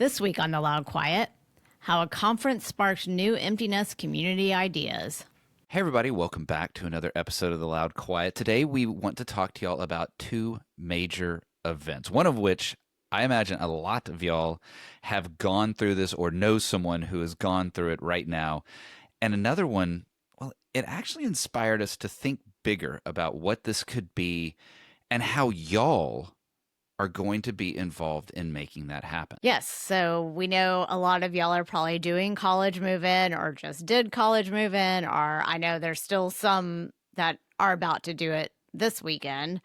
This week on The Loud Quiet, how a conference sparked new emptiness community ideas. Hey everybody, welcome back to another episode of The Loud Quiet. Today we want to talk to y'all about two major events, one of which I imagine a lot of y'all have gone through this or know someone who has gone through it right now. And another one, well, it actually inspired us to think bigger about what this could be and how y'all are going to be involved in making that happen. Yes, so we know a lot of y'all are probably doing college move-in or just did college move-in, or I know there's still some that are about to do it this weekend.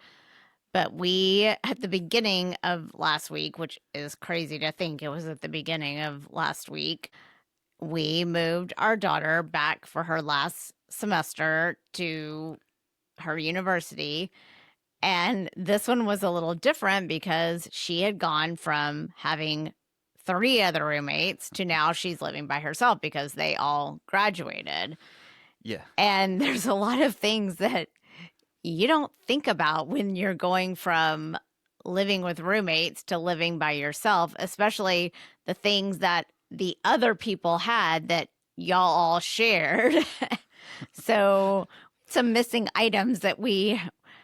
But we, at the beginning of last week, which is crazy to think it was at the beginning of last week, we moved our daughter back for her last semester to her university. And this one was a little different because she had gone from having 3 other roommates to now she's living by herself because they all graduated. Yeah. And there's a lot of things that you don't think about when you're going from living with roommates to living by yourself, especially the things that the other people had that y'all all shared. So some missing items that we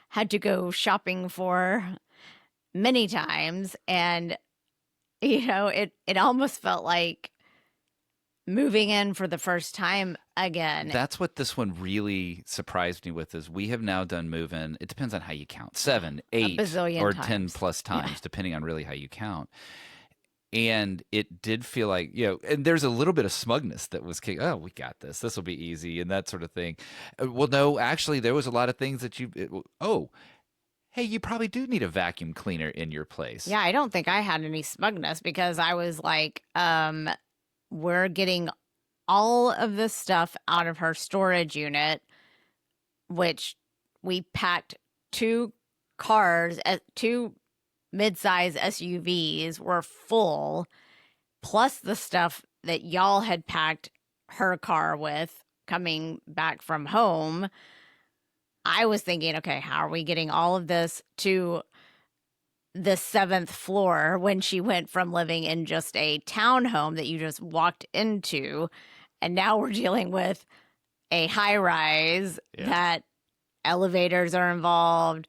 had to go shopping for many times. And, you know, it almost felt like moving in for the first time again. That's what this one really surprised me with is we have now done move-in. It depends on how you count. 7, 8, or 10 plus times, depending on really how you count. And it did feel like, you know, and there's a little bit of smugness that was, oh, we got this. This will be easy and that sort of thing. Well, no, actually, there was a lot of things that hey, you probably do need a vacuum cleaner in your place. Yeah, I don't think I had any smugness because I was like, we're getting all of this stuff out of her storage unit, which we packed 2 cars, 2 mid-size SUVs were full, plus the stuff that y'all had packed her car with coming back from home. I was thinking, okay, how are we getting all of this to the 7th floor when she went from living in just a townhome that you just walked into, and now we're dealing with a high-rise that elevators are involved.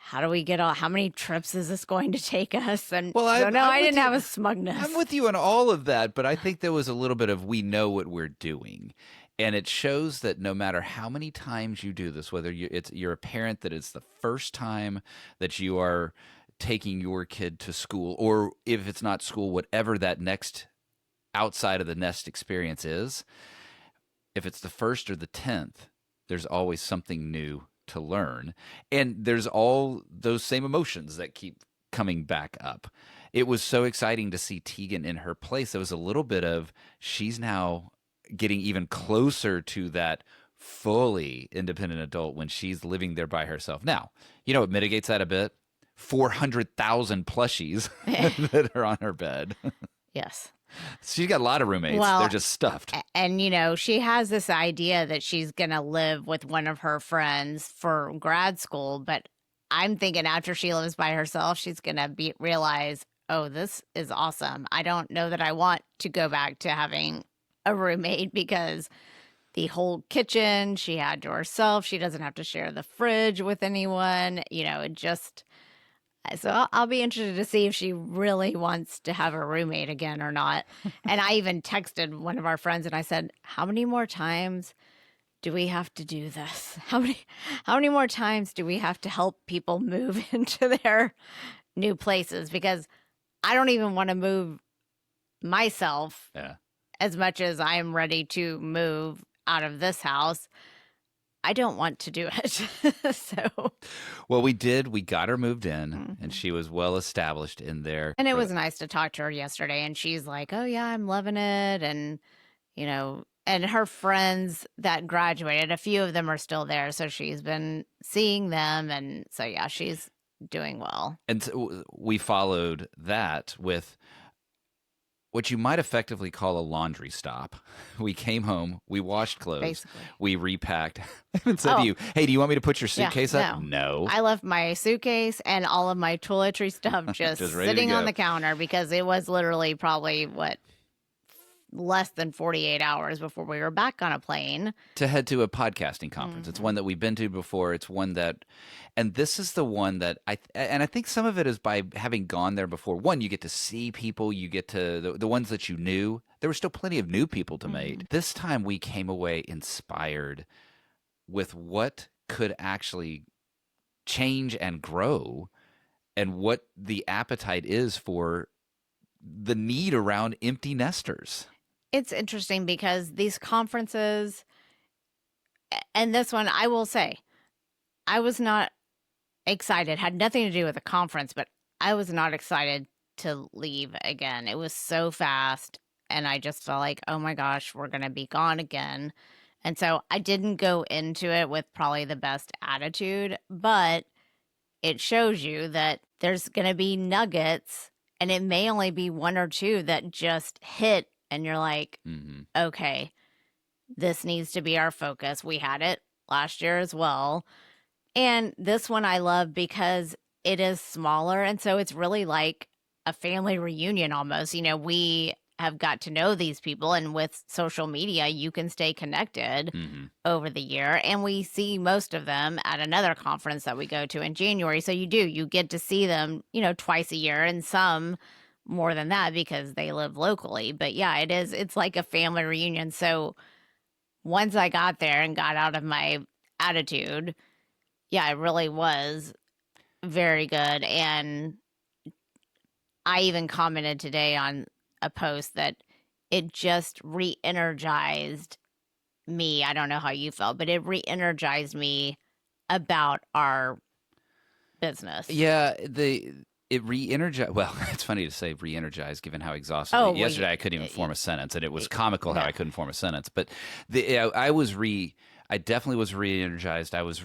How do we get how many trips is this going to take us? And well, I didn't have a smugness. I'm with you on all of that, but I think there was a little bit of we know what we're doing. And it shows that no matter how many times you do this, whether you're a parent that it's the first time that you are taking your kid to school, or if it's not school, whatever that next outside of the nest experience is, if it's the 1st or the 10th, there's always something new to learn. And there's all those same emotions that keep coming back up. It was so exciting to see Teagan in her place. There was a little bit of she's now getting even closer to that fully independent adult when she's living there by herself. Now, you know, it mitigates that a bit. 400,000 plushies that are on her bed. Yes. She's got a lot of roommates. Well, they're just stuffed. And, you know, she has this idea that she's going to live with one of her friends for grad school. But I'm thinking after she lives by herself, she's going to realize, oh, this is awesome. I don't know that I want to go back to having a roommate because the whole kitchen she had to herself. She doesn't have to share the fridge with anyone. You know, it just... So I'll be interested to see if she really wants to have a roommate again or not. And I even texted one of our friends and I said, how many more times do we have to do this? How many more times do we have to help people move into their new places? Because I don't even want to move myself as much as I am ready to move out of this house. I don't want to do it. So, well, we got her moved in and she was well established in there. And it was nice to talk to her yesterday. And she's like, oh, yeah, I'm loving it. And, you know, and her friends that graduated, a few of them are still there. So she's been seeing them. And so, yeah, she's doing well. And so we followed that with what you might effectively call a laundry stop. We came home, we washed clothes, basically. we repacked. I even said to Oh, you, hey, do you want me to put your yeah, suitcase up? no. No. I left my suitcase and all of my toiletry stuff just Just ready to sitting on go. the counter because it was literally probably, less than 48 hours before we were back on a plane. To head to a podcasting conference. It's one that we've been to before. It's one that, and this is the one that I think some of it is by having gone there before. One, you get to see people, you get to, the ones that you knew. There were still plenty of new people to meet. This time we came away inspired with what could actually change and grow and what the appetite is for the need around empty nesters. It's interesting because these conferences, and this one, I will say, I was not excited, had nothing to do with the conference, but I was not excited to leave again. It was so fast, and I just felt like, oh my gosh, we're going to be gone again. And so I didn't go into it with probably the best attitude, but it shows you that there's going to be nuggets, and it may only be one or two that just hit, and you're like, okay, this needs to be our focus. We had it last year as well. And this one I love because it is smaller. And so it's really like a family reunion almost. You know, we have got to know these people. And with social media, you can stay connected over the year. And we see most of them at another conference that we go to in January. So you get to see them, twice a year, and some more than that because they live locally. But yeah, it's like a family reunion. So once I got there and got out of my attitude, yeah, it really was very good. And I even commented today on a post that it just re-energized me. I don't know how you felt, but it re-energized me about our business. Yeah, it re-energized. Well, it's funny to say re-energized given how exhausted. Yesterday I couldn't even form a sentence, and it was comical how I couldn't form a sentence. But I definitely was re-energized. I was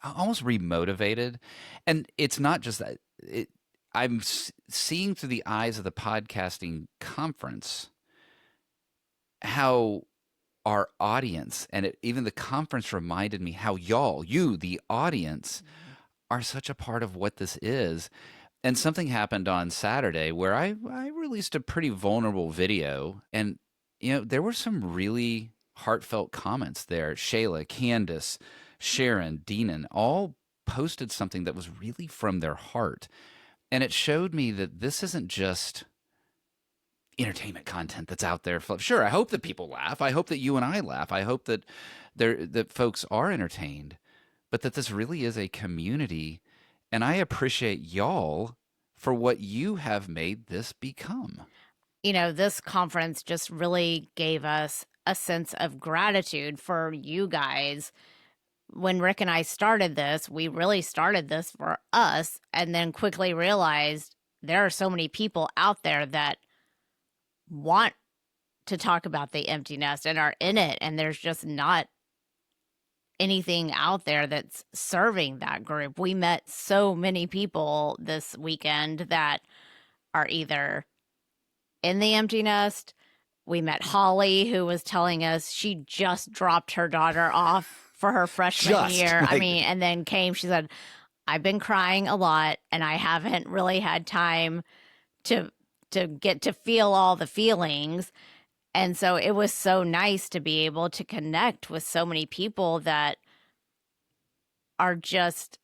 almost re-motivated. And it's not just that. I'm seeing through the eyes of the podcasting conference how our audience, and even the conference reminded me how you, the audience, are such a part of what this is. And something happened on Saturday where I released a pretty vulnerable video, and there were some really heartfelt comments there. Shayla, Candace, Sharon, Deanan all posted something that was really from their heart. And it showed me that this isn't just entertainment content that's out there. Sure, I hope that people laugh. I hope that you and I laugh. I hope that that folks are entertained, but that this really is a community. And I appreciate y'all for what you have made this become. This conference just really gave us a sense of gratitude for you guys. When Rick and I started this, we really started this for us, and then quickly realized there are so many people out there that want to talk about the empty nest and are in it, and there's just not anything out there that's serving that group. We met so many people this weekend that are either in the empty nest. We met Holly, who was telling us she just dropped her daughter off for her freshman year. And then she said, I've been crying a lot and I haven't really had time to get to feel all the feelings. And so it was so nice to be able to connect with so many people that are just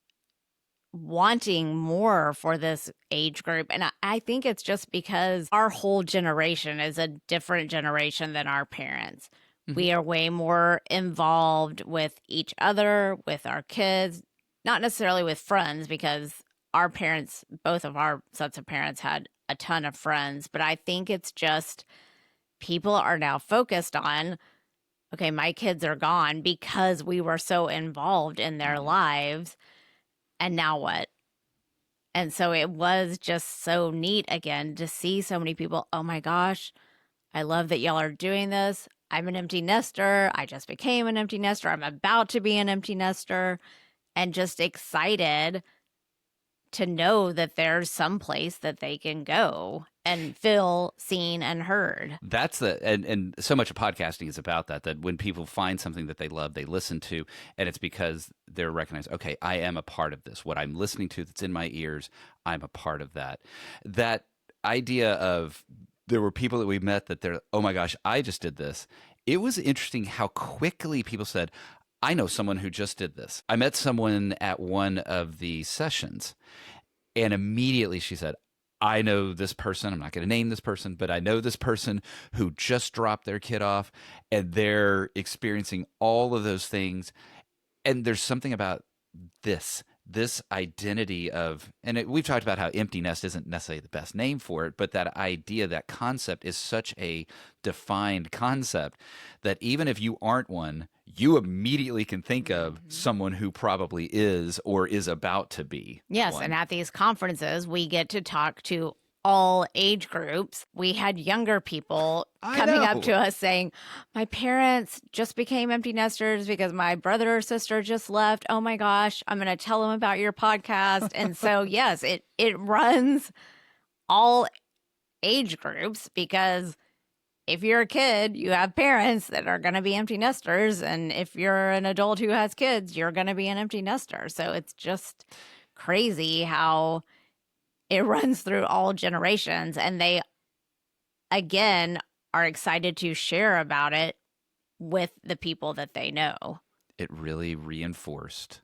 wanting more for this age group. And I think it's just because our whole generation is a different generation than our parents. We are way more involved with each other, with our kids, not necessarily with friends, because our parents, both of our sets of parents, had a ton of friends. But I think it's just people are now focused on, okay, my kids are gone because we were so involved in their lives. And now what? And so it was just so neat again to see so many people. Oh my gosh, I love that y'all are doing this. I'm an empty nester. I just became an empty nester. I'm about to be an empty nester, and just excited to know that there's some place that they can go and feel seen and heard. That's and so much of podcasting is about that when people find something that they love, they listen to, and it's because they're recognized, okay, I am a part of this. What I'm listening to that's in my ears, I'm a part of that. That idea of there were people that we met that they're, oh my gosh, I just did this. It was interesting how quickly people said, I know someone who just did this. I met someone at one of the sessions, and immediately she said, I know this person. I'm not going to name this person, but I know this person who just dropped their kid off and they're experiencing all of those things. And there's something about this identity of, and we've talked about how empty nest isn't necessarily the best name for it, but that idea, that concept is such a defined concept that even if you aren't one, you immediately can think of someone who probably is or is about to be. Yes, one. and at these conferences, we get to talk to all age groups. We had younger people coming up to us saying, my parents just became empty nesters because my brother or sister just left. Oh my gosh, I'm going to tell them about your podcast. And so, yes, it runs all age groups because if you're a kid, you have parents that are going to be empty nesters. And if you're an adult who has kids, you're going to be an empty nester. So it's just crazy how it runs through all generations. And they, again, are excited to share about it with the people that they know. It really reinforced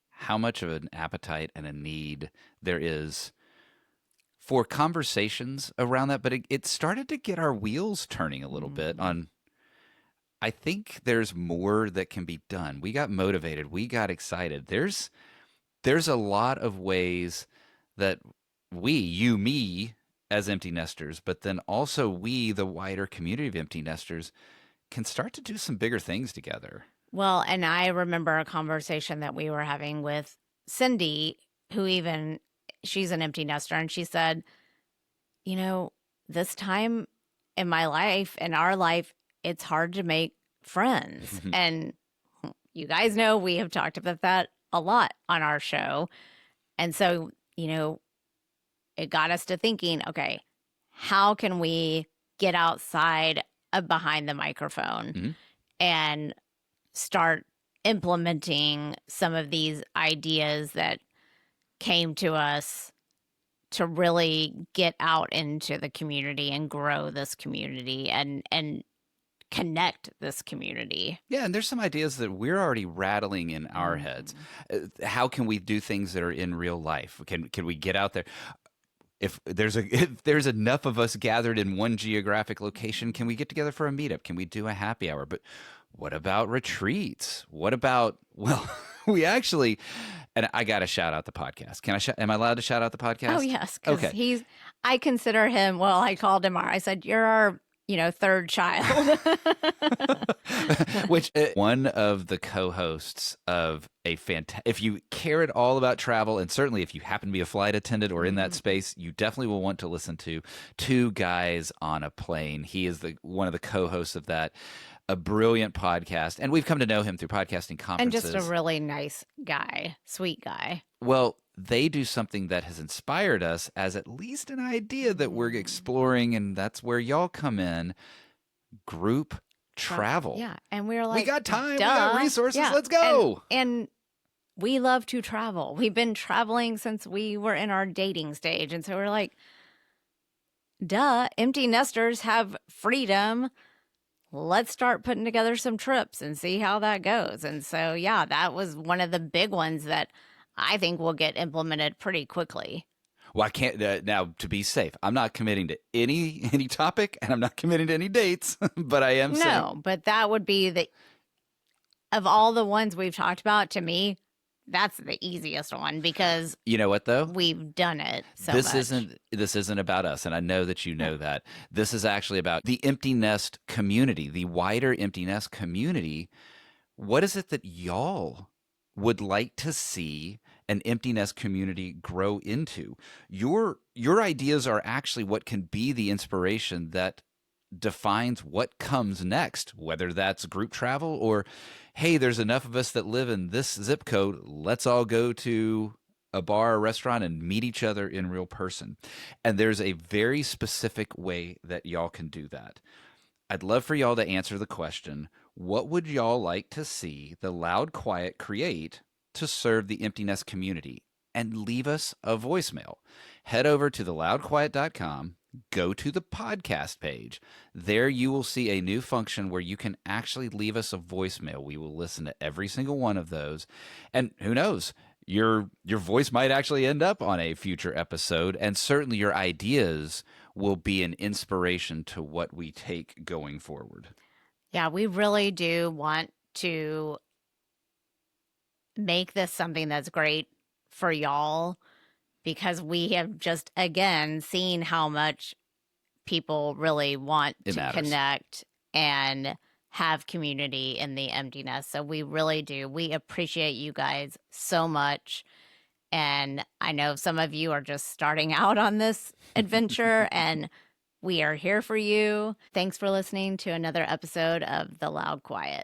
how much of an appetite and a need there is for conversations around that, but it started to get our wheels turning a little bit on, I think there's more that can be done. We got motivated. We got excited. There's a lot of ways that you, me, as empty nesters, but then also we, the wider community of empty nesters, can start to do some bigger things together. Well, and I remember a conversation that we were having with Cindy, she's an empty nester, and she said, this time in my life, in our life, it's hard to make friends. And you guys know we have talked about that a lot on our show. And so, it got us to thinking, okay, how can we get outside of behind the microphone and start implementing some of these ideas that came to us to really get out into the community and grow this community and connect this community. Yeah, and there's some ideas that we're already rattling in our heads. How can we do things that are in real life? Can we get out there? If there's enough of us gathered in one geographic location, can we get together for a meetup? Can we do a happy hour? But what about retreats? What about, we actually, and I got to shout out the podcast. Am I allowed to shout out the podcast? Oh, yes. Because okay. I consider him, I called him I said, you're our, third child. Which one of the co-hosts of if you care at all about travel, and certainly if you happen to be a flight attendant or in that space, you definitely will want to listen to Two Guys on a Plane. He is one of the co-hosts of that. A brilliant podcast, and we've come to know him through podcasting conferences. And just a really nice guy, sweet guy. Well, they do something that has inspired us as at least an idea that we're exploring, and that's where y'all come in. Group travel. Yeah, and we're like, we got time, duh. we got resources, let's go. And we love to travel. We've been traveling since we were in our dating stage, and so we're like, duh, empty nesters have freedom. Let's start putting together some trips and see how that goes. And so, yeah, that was one of the big ones that I think will get implemented pretty quickly. Well, I can't now, to be safe, I'm not committing to any topic, and I'm not committing to any dates, but I am saying. No, but that would be of all the ones we've talked about, to me, that's the easiest one because you know what though? We've done it so this much. This isn't about us, and I know that you know that. This is actually about the empty nest community, the wider empty nest community. What is it that y'all would like to see an empty nest community grow into? Your ideas are actually what can be the inspiration that defines what comes next, whether that's group travel or, hey, there's enough of us that live in this zip code, let's all go to a bar or restaurant and meet each other in real person. And there's a very specific way that y'all can do that. I'd love for y'all to answer the question, what would y'all like to see the Loud Quiet create to serve the empty nest community? And leave us a voicemail. Head over to theloudquiet.com, go to the podcast page. There you will see a new function where you can actually leave us a voicemail. We will listen to every single one of those. And who knows? Your voice might actually end up on a future episode, and certainly your ideas will be an inspiration to what we take going forward. Yeah, we really do want to make this something that's great for y'all, because we have just, again, seen how much people really want It to matters. connect and have community in the emptiness. So we really do. We appreciate you guys so much. And I know some of you are just starting out on this adventure, and we are here for you. Thanks for listening to another episode of The Loud Quiet.